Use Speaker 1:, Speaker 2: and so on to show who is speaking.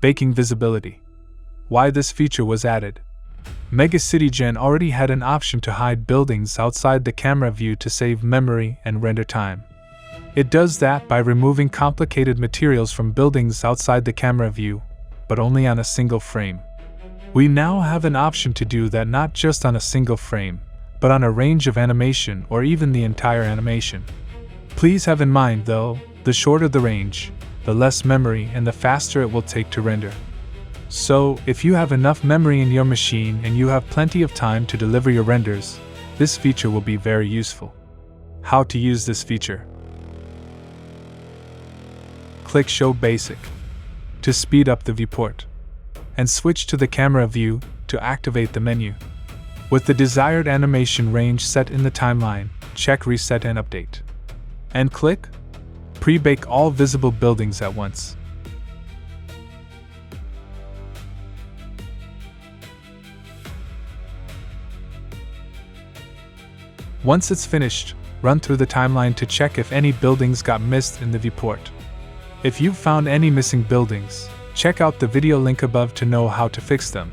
Speaker 1: Baking visibility. Why this feature was added. MegaCitigen already had an option to hide buildings outside the camera view to save memory and render time. It does that by removing complicated materials from buildings outside the camera view, but only on a single frame. We now have an option to do that not just on a single frame, but on a range of animation or even the entire animation. Please have in mind though, the shorter the range, the less memory and the faster it will take to render. So, if you have enough memory in your machine and you have plenty of time to deliver your renders, this feature will be very useful. How to use this feature? Click Show Basic to speed up the viewport, and switch to the camera view to activate the menu. With the desired animation range set in the timeline, check Reset and Update. And click Pre-bake all visible buildings at once. Once it's finished, run through the timeline to check if any buildings got missed in the viewport. If you've found any missing buildings, check out the video link above to know how to fix them.